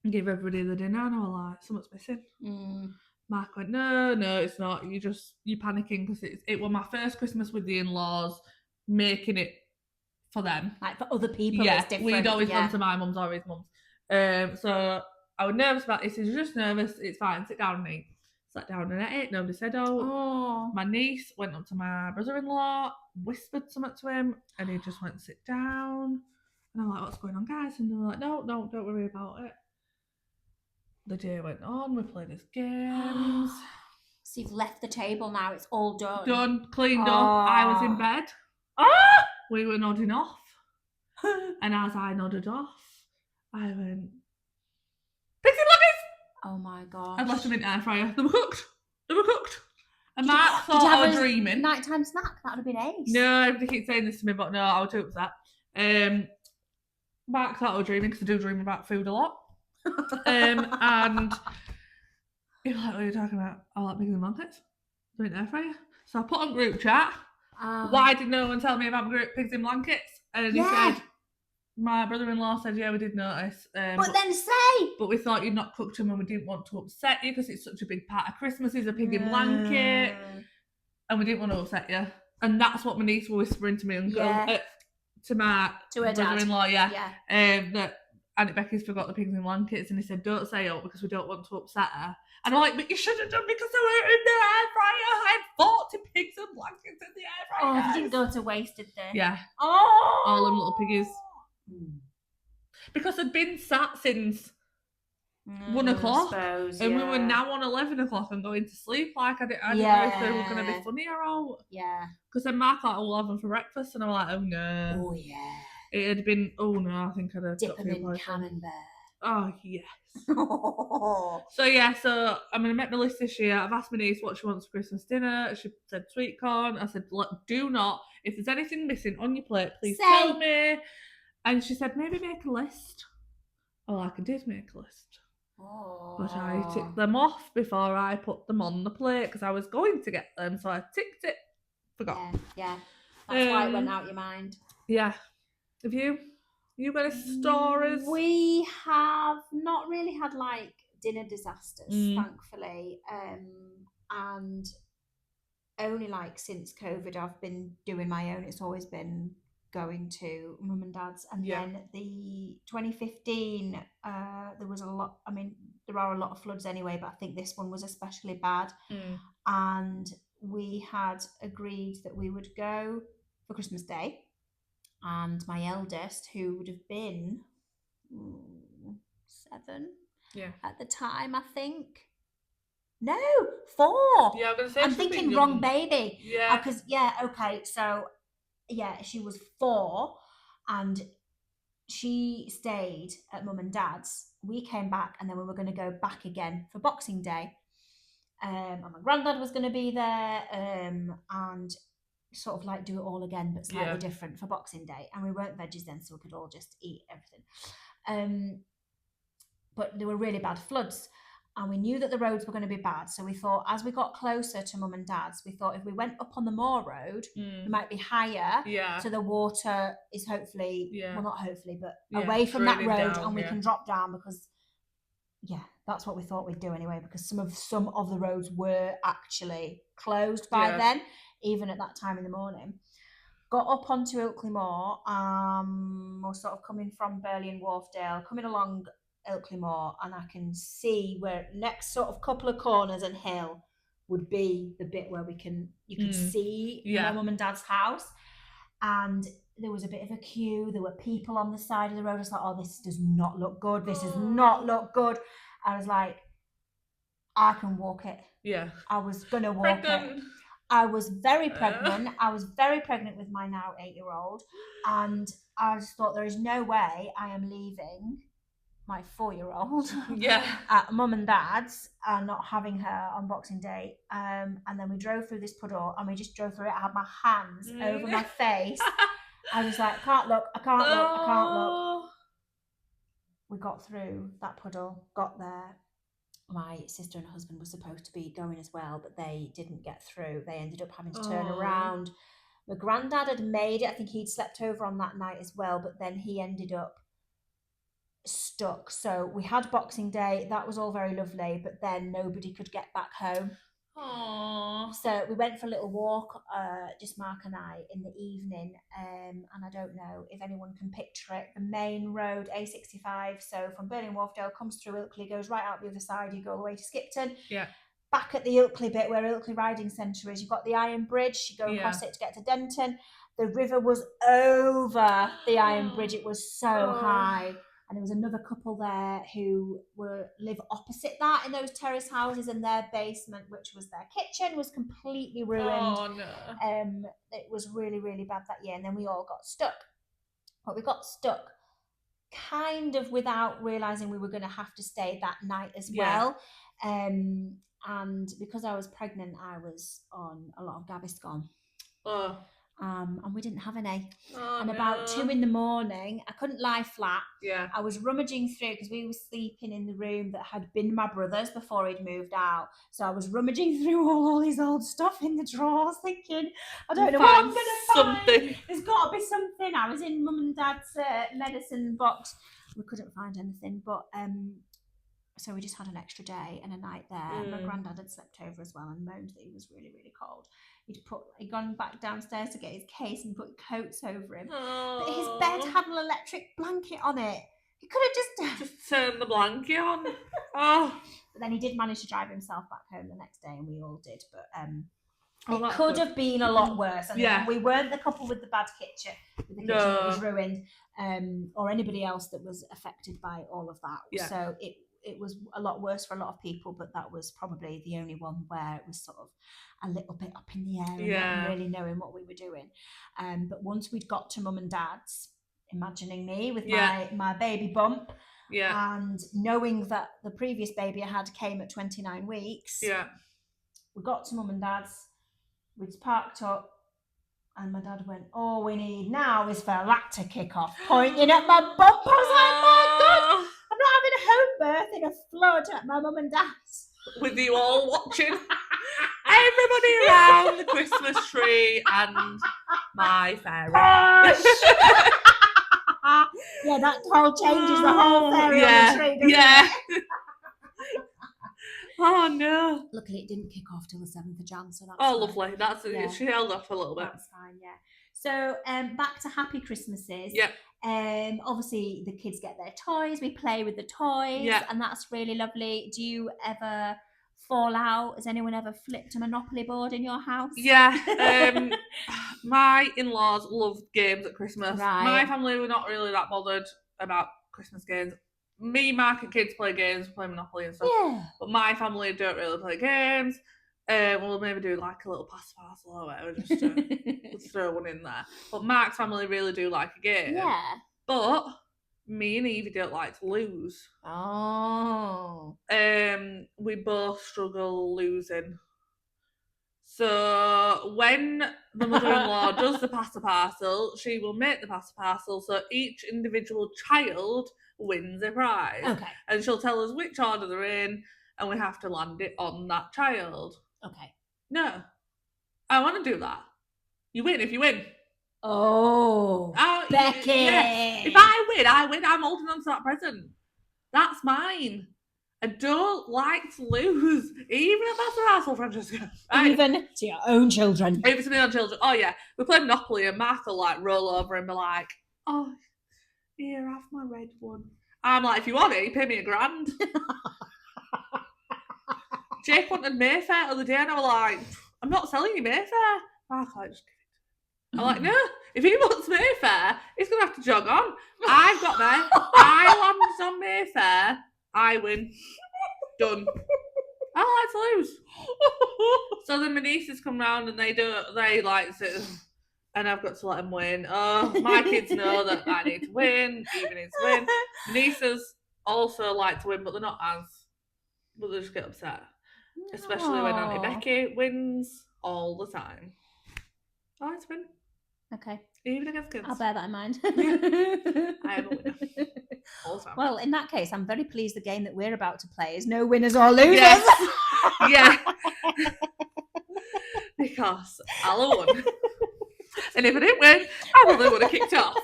and gave everybody the dinner. And I was like, something's missing. Mark went, no, it's not. You're panicking because it was my first Christmas with the in-laws, making it for them. Like for other people, yeah, it's different. We'd always gone to my mum's or his mum's. So I was nervous about it. He said, you're just nervous. It's fine. Sit down and eat. Sat down and ate. Nobody said, oh. My niece went up to my brother-in-law, whispered something to him, and he just went, sit down. And I'm like, what's going on, guys? And they were like, no, don't worry about it. The day went on, we played his games. So you've left the table now, it's all done. Done, cleaned up. I was in bed. We were nodding off. And as I nodded off, I went, pigs and blankets! Oh my god. I'd left them in air fryer. They were cooked. And Mark thought I was dreaming. Nighttime snack? That would have been ace. No, everybody keeps saying this to me, but no, I was too upset. Mark thought I was dreaming because I do dream about food a lot. And he was like, what are you talking about? I like pigs and blankets. They're in air fryer. So I put on group chat. Why did no one tell me about pigs in blankets? And he said, my brother-in-law said, yeah, we did notice. But then say! But we thought you'd not cooked them and we didn't want to upset you because it's such a big part of Christmas is a pig in blanket. And we didn't want to upset you. And that's what my niece was whispering to me and to my brother-in-law, that Aunt Becky's forgot the pigs in blankets, and he said, don't say it because we don't want to upset her. And I'm like, but you should have done because they were in the air fryer. I had 40 pigs and blankets in the air fryer. Oh, they didn't go to waste, did they? Yeah. Oh! All them little piggies. Because they'd been sat since 1 o'clock. And we were now on 11 o'clock and going to sleep. Like, I didn't know if they were going to be funny or all. Yeah. Because then Mark like, we'll have them for breakfast. And I'm like, oh no. Oh, yeah. It had been, oh no, I think I'd have dip them in camembert. Oh, yes. So I'm going to make my list this year. I've asked my niece what she wants for Christmas dinner. She said sweet corn. I said, do not. If there's anything missing on your plate, please tell me. And she said, maybe make a list. Oh, I did make a list. But I ticked them off before I put them on the plate because I was going to get them. So I ticked it. Forgot. Yeah. That's why it went out your mind. Yeah. Have you got any stories? We have not really had like dinner disasters, thankfully. And only like since COVID I've been doing my own. It's always been going to mum and dad's. And then the 2015, there was a lot, I mean, there are a lot of floods anyway, but I think this one was especially bad. And we had agreed that we would go for Christmas Day, and my eldest, who would have been 7 at the time, I think. No, 4. Yeah, I'm gonna say I'm thinking wrong baby. Yeah. Because okay, so she was 4, and she stayed at mum and dad's. We came back, and then we were going to go back again for Boxing Day. And my granddad was going to be there, and sort of like do it all again, but slightly different for Boxing Day. And we weren't veggies then, so we could all just eat everything. But there were really bad floods, and we knew that the roads were going to be bad. So we thought, as we got closer to mum and dad's, we thought if we went up on the moor road, we might be higher. So the water is hopefully, well, not hopefully, but away from that road, down, and we can drop down, because that's what we thought we'd do anyway, because some of the roads were actually closed by then, even at that time in the morning. Got up onto Ilkley Moor, we're sort of coming from Burley and Wharfdale, coming along Ilkley Moor, and I can see where next sort of couple of corners and hill would be the bit where you could see my mum and dad's house. And there was a bit of a queue. There were people on the side of the road. I was like, oh, this does not look good. This does not look good. I was like, I can walk it. Yeah. I was going to walk it. I was very pregnant. I was very pregnant with my now 8-year-old. And I just thought, there is no way I am leaving my 4-year-old at mum and dad's and not having her on Boxing Day. And then we drove through this puddle, and we just drove through it. I had my hands over my face. I was like, I can't look. We got through that puddle, got there. My sister and husband were supposed to be going as well, but they didn't get through. They ended up having to turn around. My granddad had made it. I think he'd slept over on that night as well, but then he ended up stuck. So we had Boxing Day. That was all very lovely, but then nobody could get back home. Aww. So we went for a little walk, just Mark and I, in the evening, and I don't know if anyone can picture it. The main road, A65, so from Burley and Wharfdale, comes through Ilkley, goes right out the other side, you go all the way to Skipton. Yeah. Back at the Ilkley bit where Ilkley Riding Centre is, you've got the Iron Bridge, you go across it to get to Denton. The river was over the Iron Bridge, it was so high. And there was another couple there who live opposite that in those terrace houses, and their basement, which was their kitchen, was completely ruined. Oh no! It was really, really bad that year, and then we all got stuck. But we got stuck kind of without realising we were going to have to stay that night as well. And because I was pregnant, I was on a lot of Gaviscon. And we didn't have any. And about 2 a.m, I couldn't lie flat. Yeah. I was rummaging through, because we were sleeping in the room that had been my brother's before he'd moved out. So I was rummaging through all his old stuff in the drawers, thinking, I don't know what I'm going to find. There's got to be something. I was in mum and dad's medicine box. We couldn't find anything, but so we just had an extra day and a night there. My granddad had slept over as well and moaned that he was really, really cold. He'd gone back downstairs to get his case and put coats over him. But his bed had an electric blanket on it. He could have just turned the blanket on. But then he did manage to drive himself back home the next day, and we all did. But it could have been a lot worse. And we weren't the couple with the bad kitchen, with the kitchen that was ruined, or anybody else that was affected by all of that. Yeah. So it was a lot worse for a lot of people, but that was probably the only one where it was sort of a little bit up in the air and not really knowing what we were doing. But once we'd got to mum and dad's, imagining me with my baby bump, and knowing that the previous baby I had came at 29 weeks, we got to mum and dad's, we'd parked up, and my dad went, all we need now is for that to kick off, pointing at my bump. I was like, my God, I'm not having a home birth in a flood at my mum and dad's. With you all watching. Everybody around the Christmas tree and my fairy. That whole changes the whole fairy on the tree, doesn't it? Oh no. Luckily it didn't kick off till the 7th of Jan, so that's lovely. That's She held off a little bit. That's fine, yeah. So back to happy Christmases. Yeah. Obviously the kids get their toys, we play with the toys, and that's really lovely. Do you ever fall out? Has anyone ever flipped a Monopoly board in your house? Yeah. My in-laws love games at Christmas. Right. My family were not really that bothered about Christmas games. Me, Mark, and kids play games, play Monopoly and stuff. Yeah. But my family don't really play games. We'll maybe do like a little pass parcel or whatever, just to throw one in there. But Mark's family really do like a game. Yeah. But me and Evie don't like to lose. Oh. We both struggle losing. So when the mother-in-law does the pasta parcel, she will make the pasta parcel so each individual child wins a prize. Okay. And she'll tell us which order they're in, and we have to land it on that child. Okay. No. I want to do that. You win if you win. Oh, Becky. Yes. If I win, I win. I'm holding on to that present. That's mine. I don't like to lose, even at Pasta Parcel, Francesca. Right? Even to your own children. Even to my own children. Oh, yeah. We play Monopoly and Mark will like roll over and be like, oh, here, have my red one. I'm like, if you want it, you pay me £1,000. Jake wanted Mayfair the other day and I was like, I'm not selling you Mayfair. Mark's like, just give it to me. I'm like, no, if he wants Mayfair, he's going to have to jog on. I've got there. I landed on Mayfair. I win. Done. I like to lose. So then my nieces come round and they like sit, and I've got to let them win. Oh, my kids know that I need to win. Evie needs to win. My nieces also like to win, but they're not as. But they just get upset, especially when Auntie Becky wins all the time. I like to win. Okay. Even against kids. I'll bear that in mind. I am a winner. All the time. Well, in that case, I'm very pleased the game that we're about to play is no winners or losers. Yes. Yeah. Because I'll have won. And if I didn't win, I probably would have kicked off.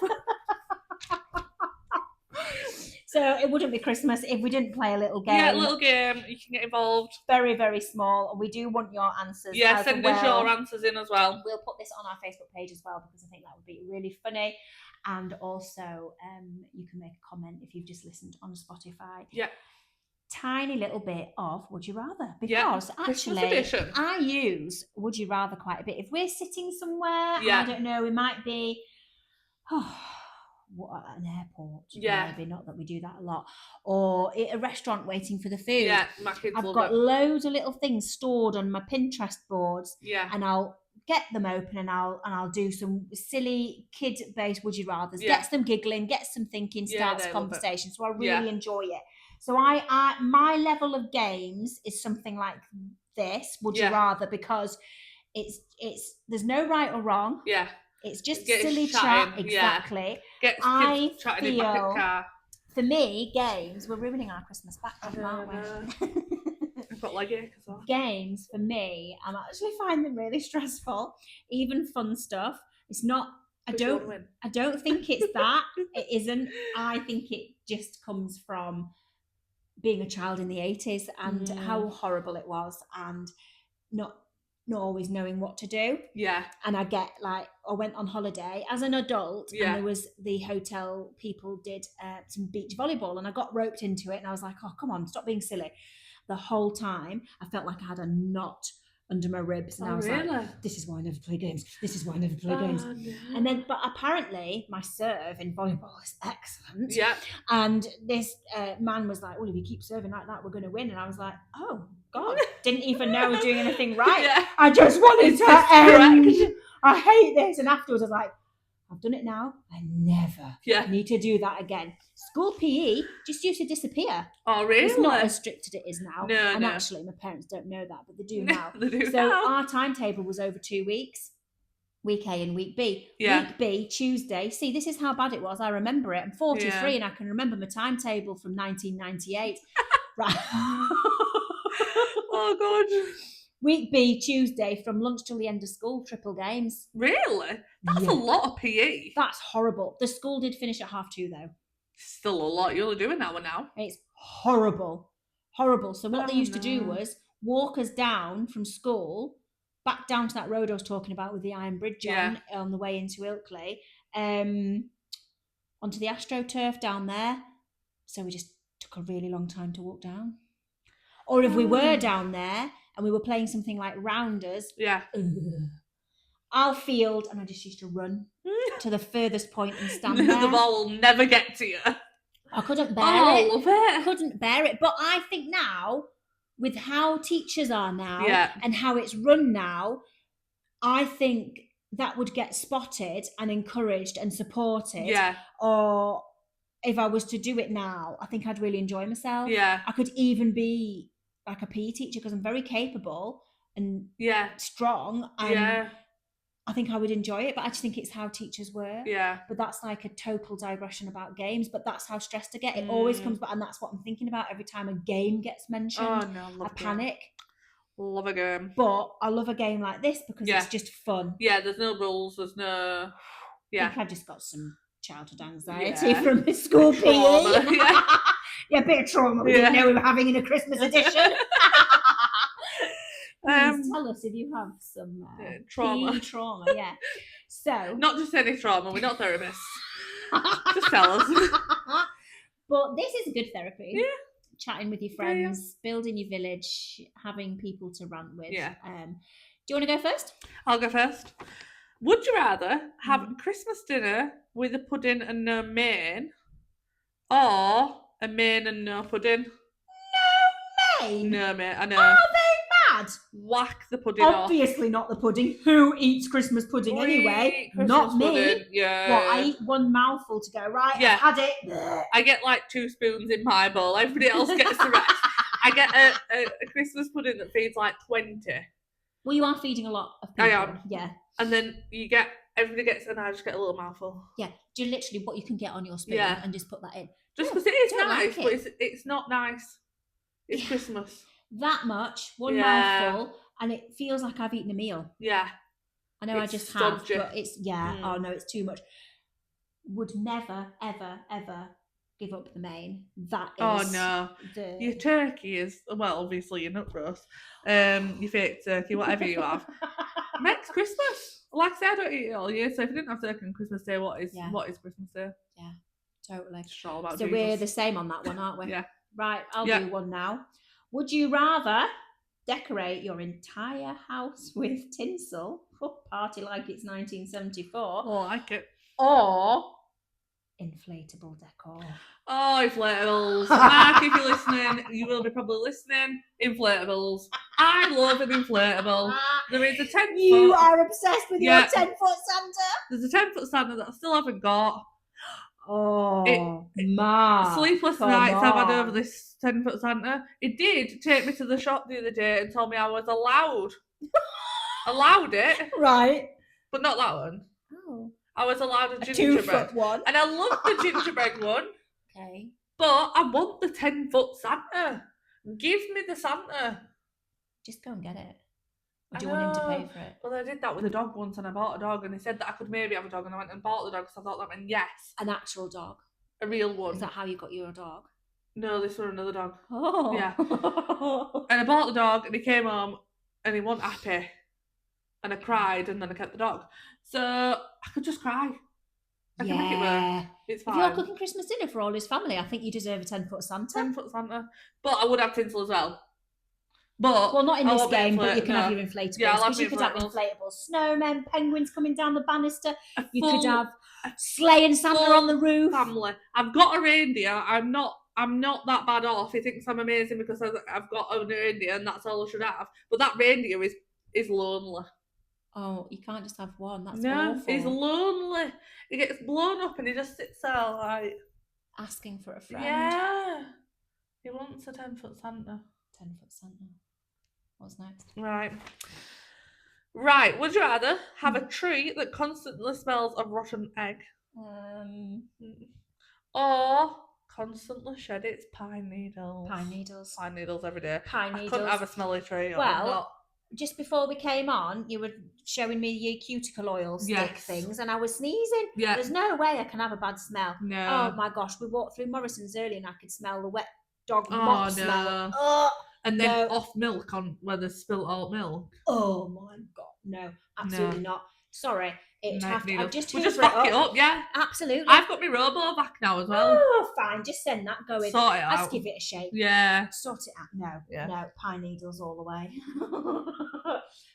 So it wouldn't be Christmas if we didn't play a little game. Yeah, a little game. You can get involved. Very, very small. We do want your answers. Yeah, send us your answers in as well. We'll put this on our Facebook page as well because I think that would be really funny. And also, you can make a comment if you've just listened on Spotify. Yeah. Tiny little bit of Would You Rather. Because actually, I use Would You Rather quite a bit. If we're sitting somewhere, I don't know, we might be... at an airport, maybe, not that we do that a lot, or at a restaurant waiting for the food. Yeah, my kids I've got loads of little things stored on my Pinterest boards. Yeah, and I'll get them open and I'll do some silly kid-based Would You Rathers. Gets them giggling, gets them thinking, starts conversation. So I really enjoy it. So I my level of games is something like this, Would You Rather, because it's there's no right or wrong. Yeah. It's just silly chat, exactly. Get I chatting in the back of the car. For me, games, we're ruining our Christmas backdrop, aren't we? I've got leg ache as well. Games, for me, I actually find them really stressful. Even fun stuff. It's not, I don't think it's that. It isn't. I think it just comes from being a child in the 80s and how horrible it was and not always knowing what to do. Yeah. And I went on holiday as an adult and there was the hotel people did some beach volleyball and I got roped into it and I was like, oh, come on, stop being silly. The whole time I felt like I had a knot under my ribs and I was like, this is why I never play games. This is why I never play games. No. And then, but apparently my serve in volleyball is excellent. Yeah. And this man was like, well, if you keep serving like that, we're going to win. And I was like, oh, God, didn't even know I was doing anything right. Yeah. I just wanted to end. I hate this. And afterwards I was like, I've done it now. I never need to do that again. School PE just used to disappear. Oh, really? It's not as strict as it is now. No, and actually my parents don't know that, but they do now. They do so now. Our timetable was over 2 weeks. Week A and week B. Yeah. Week B, Tuesday. See, this is how bad it was. I remember it. I'm 43 and I can remember my timetable from 1998. Right. Oh, God. Week B, Tuesday, from lunch till the end of school, triple games. Really? That's a lot of PE. That's horrible. The school did finish at 2:30 though. Still a lot. You're only doing that one now. It's horrible. Horrible. So what they used to do was walk us down from school back down to that road I was talking about with the iron bridge on the way into Ilkley, onto the AstroTurf down there. So we just took a really long time to walk down. Or if we were down there and we were playing something like Rounders, I'll field, and I just used to run to the furthest point and stand there. The ball will never get to you. I couldn't bear it. I love it. Couldn't bear it. But I think now, with how teachers are now and how it's run now, I think that would get spotted and encouraged and supported. Yeah. Or if I was to do it now, I think I'd really enjoy myself. Yeah. I could even be like a PE teacher because I'm very capable and strong. And I think I would enjoy it, but I just think it's how teachers work. Yeah. But that's like a total digression about games, but that's how stressed I get. It always comes back, and that's what I'm thinking about every time a game gets mentioned. Oh, no, I panic. Love a game. But I love a game like this because it's just fun. Yeah, there's no rules, there's no... I think I just got some childhood anxiety from the school PE. A bit of trauma we didn't know we were having in a Christmas edition. Please tell us if you have some trauma. Trauma, So not just any trauma. We're not therapists. Just tell us. But this is good therapy. Yeah. Chatting with your friends, building your village, having people to rant with. Yeah. Do you want to go first? I'll go first. Would you rather have Christmas dinner with a pudding and no main, or a main and no pudding? No main? No main, I know. Are they mad? Whack the pudding off. Obviously not the pudding. Who eats Christmas pudding anyway? Not me. Pudding. Yeah. What, I eat one mouthful to go, right, I've had it. I get like 2 spoons in my bowl. Everybody else gets the rest. I get a Christmas pudding that feeds like 20. Well, you are feeding a lot of people. I am. Yeah. And then everybody gets, and I just get a little mouthful. Yeah. Do literally what you can get on your spoon and just put that in. Just because it is nice, but it's not nice. It's Christmas. That much, one mouthful, and it feels like I've eaten a meal. Yeah. I know I just have, but it's, oh no, it's too much. Would never, ever, ever give up the main. That is... Oh no. Your turkey is, well, obviously your nut roast, your fake turkey, whatever you have. Next Christmas. Like I said, I don't eat it all year, so if I didn't have turkey on Christmas Day, what is Christmas Day? Yeah, totally. It's all about so Jesus. We're the same on that one, aren't we? Yeah. Right, I'll do one now. Would you rather decorate your entire house with tinsel, party like it's 1974? Oh, I like it. Or inflatable decor? Oh, inflatables. Mark, if you're listening, you will be probably listening. Inflatables. I love an inflatable. There is a 10-foot. You are obsessed with your 10-foot Santa? There's a 10-foot Santa that I still haven't got. Oh, Mark. Sleepless nights I've had over this 10-foot Santa. It did take me to the shop the other day and told me I was allowed it. Right. But not that one. Oh. I was allowed a gingerbread 2-foot one. And I love the gingerbread one. Okay. But I want the 10-foot Santa. Give me the Santa. Just go and get it. Or do you want him to pay for it? Well, I did that with a dog once, and I bought a dog, and he said that I could maybe have a dog, and I went and bought the dog, so I thought that meant yes. An actual dog? A real one. Is that how you got your dog? No, this was another dog. Oh. Yeah. And I bought the dog, and he came home, and he wasn't happy. And I cried, and then I kept the dog. So I could just cry. I can make it work. It's fine. If you're cooking Christmas dinner for all his family, I think you deserve a 10-foot Santa. 10-foot Santa. But I would have tinsel as well. But well, not in this game, but you can have your inflatables. Yeah, because you could have inflatables. Snowmen, penguins coming down the banister. You could have sleigh and Santa on the roof. Family. I've got a reindeer. I'm not that bad off. He thinks I'm amazing because I've got a reindeer and that's all I should have. But that reindeer is lonely. Oh, you can't just have one. That's awful. He's lonely. He gets blown up and he just sits there like asking for a friend. Yeah. He wants a 10-foot Santa. 10-foot Santa. What's next? Right. Would you rather have a tree that constantly smells of rotten egg? Or constantly shed its pine needles? Pine needles. Pine needles every day. Pine needles. I couldn't have a smelly tree. Well, just before we came on, you were showing me your cuticle oil stick things, and I was sneezing. Yeah. There's no way I can have a bad smell. No. Oh my gosh, we walked through Morrison's earlier and I could smell the wet dog mop smell. And then off milk on where there's spilt alt milk. Oh my God, no, absolutely not. Sorry, I've just we'll just fuck it up, yeah. Absolutely. I've got my RoboVac now as well. Oh, fine, just send that going. Sort it out. Let's give it a shake. Yeah. Sort it out. No, pine needles all the way.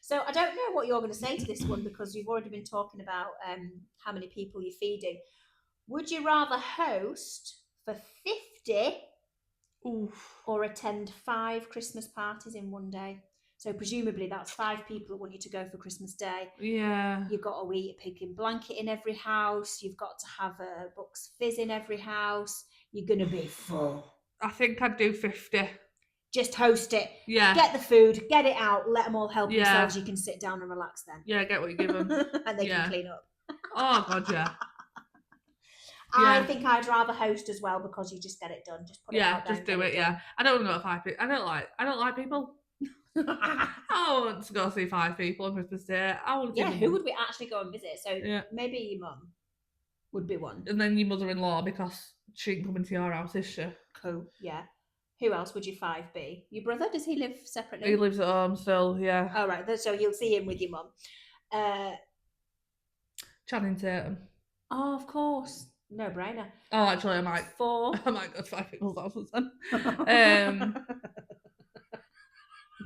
So I don't know what you're going to say to this one because you've already been talking about how many people you're feeding. Would you rather host for 50 or attend 5 Christmas parties in one day? So presumably that's 5 people that want you to go for Christmas Day. Yeah. You've got to eat a pig in blanket in every house. You've got to have a Bucks Fizz in every house. You're going to be full. I think I'd do 50. Just host it. Yeah. Get the food, get it out, let them all help themselves. You can sit down and relax then. Yeah, get what you give them. And they can clean up. Oh, God, yeah. I think I'd rather host as well because you just get it done. Just put it out there. Just do it, yeah. I don't want to go to 5 people. I don't like people. I want to go see 5 people on Christmas Day. Who would we actually go and visit? So maybe your mum would be one. And then your mother-in-law because she ain't coming to your house, is she? Cool, yeah. Who else would your 5 be? Your brother? Does he live separately? He lives at home still, yeah. Oh, right. So you'll see him with your mum. Channing Tatum. Oh, of course. No brainer. Oh, actually, I might. 4. I might go to 5 people's houses then.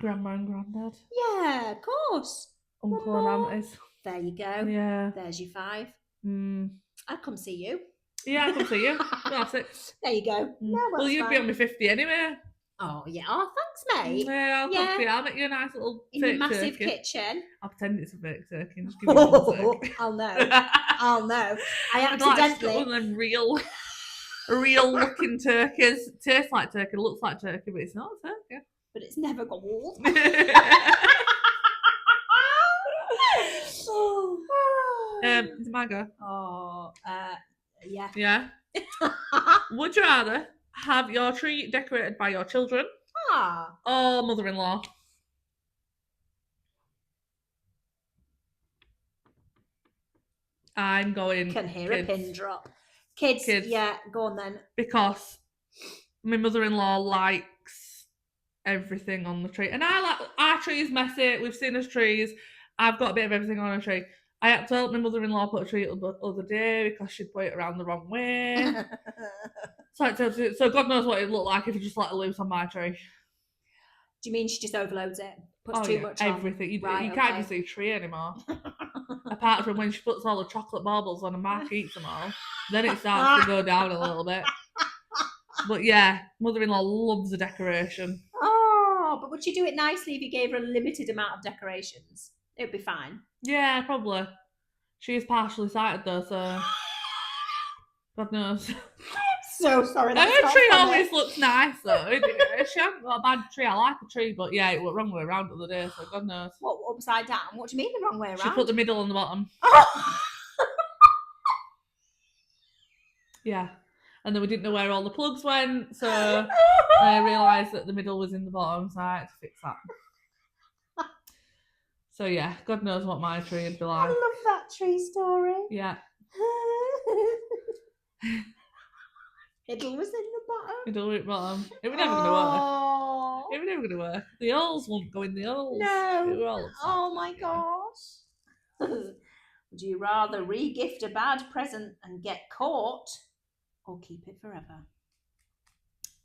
Grandma and Granddad. Yeah, of course. Uncle and aunties. There you go. Yeah. There's your 5. I'd come see you. Yeah, I'd come see you. That's it. There you go. Well, you'd be on my 50 anyway. Oh, yeah. Oh, thanks, mate. Yeah, I'll come see you. I'll make you a nice little in your massive kitchen. I'll pretend it's a fake turkey and just give you one turkey. I'll know. I accidentally... One of them real looking turkeys. Tastes like turkey, looks like turkey, but it's not a turkey. But it's never gold. It's my go. Oh, yeah. Yeah. Would you rather have your tree decorated by your children or mother-in-law? I'm going. Can hear kids. A pin drop. Kids. Yeah, go on then. Because my mother-in-law likes everything on the tree, and I like our tree's messy. We've seen us trees. I've got a bit of everything on a tree. I had to help my mother-in-law put a tree up the other day because she'd put it around the wrong way. So God knows what it'd look like if you just let her loose on my tree. Do you mean she just overloads it? Puts too much on? Everything. You can't even see a tree anymore. Apart from when she puts all the chocolate baubles on and Mark eats them all. Then it starts to go down a little bit. But yeah, mother-in-law loves a decoration. Oh, but would she do it nicely if you gave her a limited amount of decorations? It'd be fine. Yeah, probably. She is partially sighted though, so God knows. So sorry. Her tree always looks nice though. She hasn't got a bad tree. I like a tree, but yeah, it went wrong way around the other day, so God knows. What, upside down? What do you mean the wrong way around? She put the middle on the bottom. Yeah. And then we didn't know where all the plugs went, so I realised that the middle was in the bottom, so I had to fix that. So yeah, God knows what my tree would be like. I love that tree story. Yeah. Middle was in the bottom. Middle was in the bottom. It was never going to work. It was never going to work. The holes won't go in the holes. No. Oh my gosh. Would you rather re-gift a bad present and get caught or keep it forever?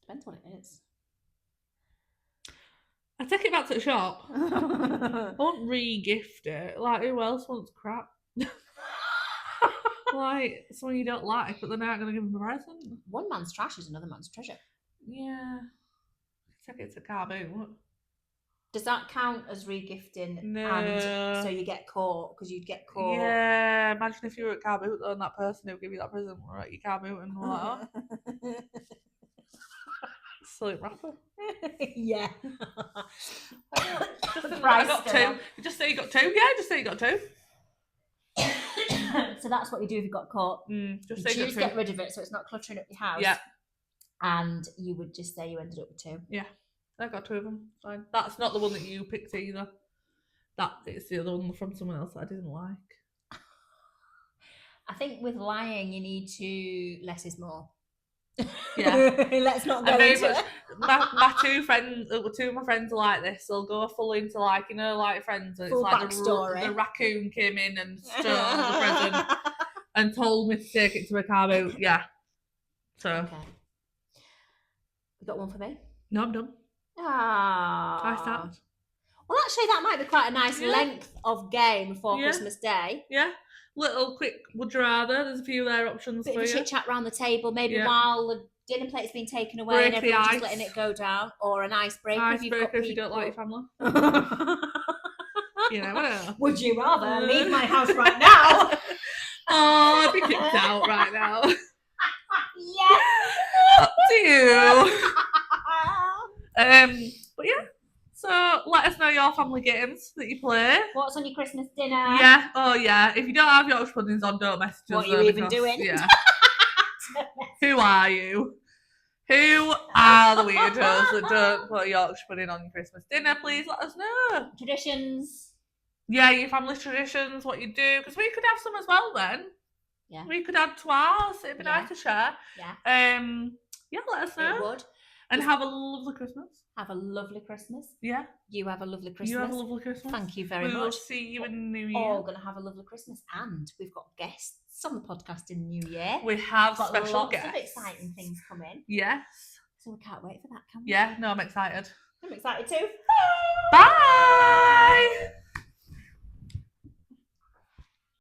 Depends what it is. I take it back to the shop. I won't re-gift it. Like, who else wants crap? Like, someone you don't like, but they're not going to give them a present. One man's trash is another man's treasure. Yeah. Take it to car boot. Does that count as re-gifting? No. And so you get caught, because you'd get caught. Yeah, imagine if you were at car boot and that person who would give you that present were at your car boot and all that. Silly rapper. Yeah. I got 2. Just say you got 2. Yeah, just say you got 2. So that's what you do if you got caught. Just say you just get rid of it so it's not cluttering up your house. Yeah. And you would just say you ended up with 2. Yeah. I got 2 of them. Fine. That's not the one that you picked either. It's the other one from someone else that I didn't like. I think with lying you need to less is more. Yeah. Let's not go into it. My two of my friends are like this. They'll go full into like, you know, like Friends. And full it's like backstory. the raccoon came in and stole the present and told me to take it to a car boot. Yeah. So. Okay. You got one for me? No, I'm done. I start. Well, actually, that might be quite a nice length of game for Christmas Day. Yeah. Little quick would you rather. There's a few there options Bit for of you. Chit chat around the table, maybe while the dinner plate's been taken away and everyone's just letting it go down, or an icebreaker if you've got people. If you don't like your family. You never know. Would you rather leave my house right now? Oh, I'd be kicked out right now. Yeah. Up to you. But yeah. So let us know your family games that you play. What's on your Christmas dinner? Yeah. Oh yeah. If you don't have Yorkshire puddings on, don't message us. What are you even doing? Yeah. Who are you? Who are the weirdos that don't put Yorkshire pudding on your Christmas dinner? Please let us know. Traditions. Yeah, your family traditions, what you do. Because we could have some as well then. Yeah. We could add to ours. It'd be nice to share. Yeah. Yeah, let us know. It would. And have a lovely Christmas. Have a lovely Christmas. Yeah. You have a lovely Christmas. You have a lovely Christmas. Thank you very much. We'll see you in the new year. All going to have a lovely Christmas. And we've got guests on the podcast in the new year. We have got special lots guests. Of exciting things coming. Yes. So we can't wait for that, can we? Yeah, no, I'm excited. I'm excited too. Bye!